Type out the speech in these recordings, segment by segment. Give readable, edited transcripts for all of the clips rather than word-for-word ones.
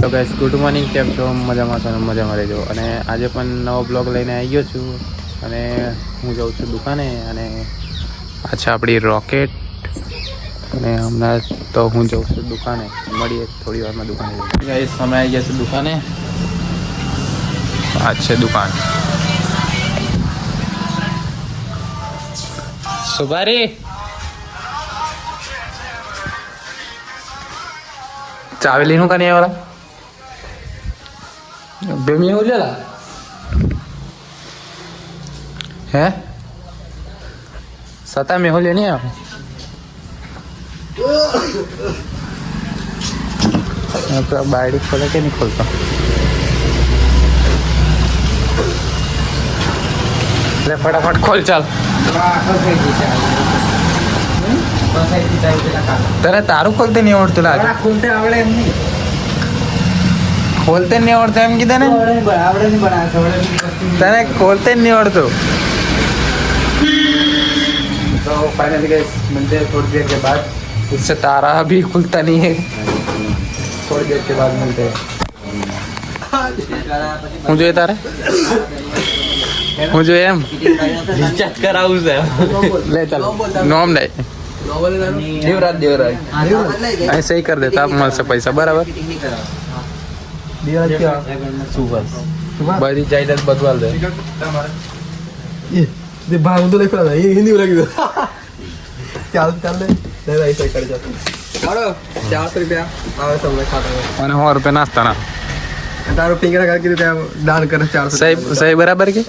તો guys good morning, કેમ છો? મજામાં છો ને? મજામાં રહેજો. અને આજે પણ નવો બ્લોગ લઈને આવી ગયો છું અને હું જાઉં છું દુકાને અને પાછા આપણી રોકેટ અને હમણાં તો હું જાઉં છું દુકાને. મળીએ થોડી વારમાં દુકાને. ગાઈસ અમે આવી ગયા છું દુકાને. આ છે દુકાન. સુભારી चावली નું કને વાળા બેમી હો લેલા હે સતા મે હો લેની આ આપણા બાયડી ખોલે કે નહીં ખોલતા ले फटाफट खोल चल तने तारू खोलते नहीं आवड़ते लाज खोलते आवड़े एम नहीं खोलते नहीं आवड़ते एम की तने आवड़े नहीं बना तने खोलते नहीं आवड़ते तो फाइनली गाइस मिलते हैं थोड़ी देर के बाद उससे तारा भी खुलता नहीं है थोड़ी देर के बाद मिलते हैं मुझे तारे मुझे एम रिचार्ज कराऊं से ले चल नॉम नहीं देवराज ऐसे ही कर देता आप मल से पैसा बराबर देवराज क्या सुबह बड़ी जायदाद बदवाल दे ये भाग तो लिखा है ये हिंदी बोला कि चल चल ले ऐसे कर जाते चलो 400 रुपया आवे सब में खाता है और 100 रुपया नाश्ता ना तारो पिंगरा करके रुपया दान कर 400 सही सही बराबर के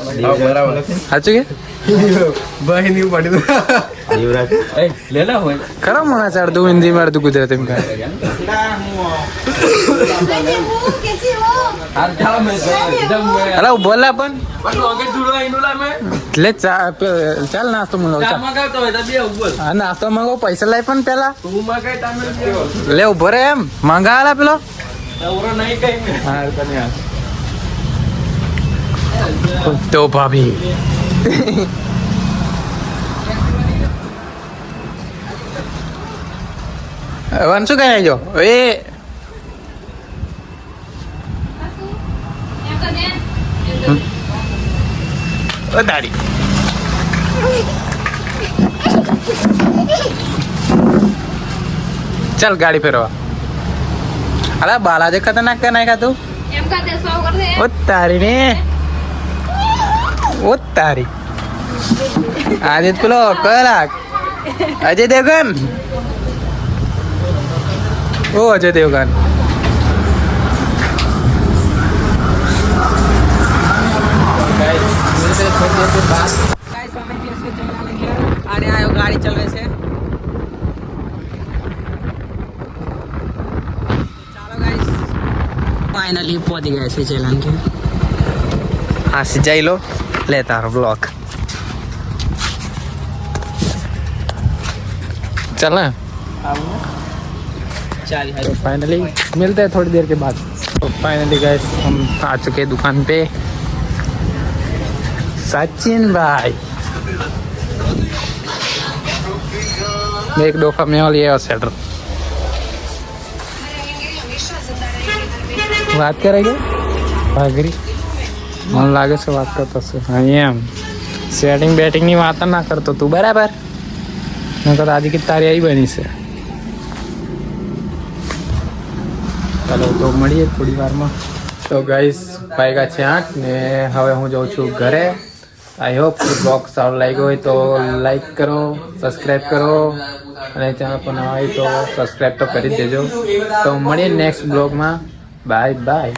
बराबर साचू के बही नहीं पड़ी तो युवराज ए लेला होय खरा मना चार दो हिंदी में अर्ध गुजराती में अरे बोला अपन ले चल नास्तो मंगाव चल नास्तो मंगाव पैसा लाय पण पेला ले उभो रे एम मंगावाला पेलो तो भाभी वंशु कहीं जो ए दाढ़ी चल गाड़ी फेरवा अरे बालाजी खतरनाक का नहीं का तू ओ तारी ने ओ तारी आदित्य पेलो कलाक अजय देवगन ओ अजय देवगन गाड़ी चल रहे से फाइनली पहुंच गए से चलन के हाँ से जाई लो लेता रहो ब्लॉक चलना तो फाइनली मिलते हैं थोड़ी देर के बाद. तो फाइनली गाइस हम आ चुके हैं दुकान पे. सचिन भाई एक डोफा में और ये सेटर વાત કરેગે ભાગરી મને લાગે છે વાત કરતો છે એમ સેટિંગ બેટિંગની વાત ના કરતો તું બરાબર નકર આજે કે તારી આવી બની છે ચાલો તો મળીએ થોડી વારમાં. તો ગાઈસ વાગ્યા છે 8 ને હવે હું જાઉં છું ઘરે. આઈ હોપ કે બ્લોગ સારો લાગ્યો હોય તો લાઈક કરો, સબસ્ક્રાઈબ કરો અને ચેનલ પર નવા હોય તો સબસ્ક્રાઈબ તો કરી જ દેજો. તો મળીએ નેક્સ્ટ બ્લોગમાં. Bye bye.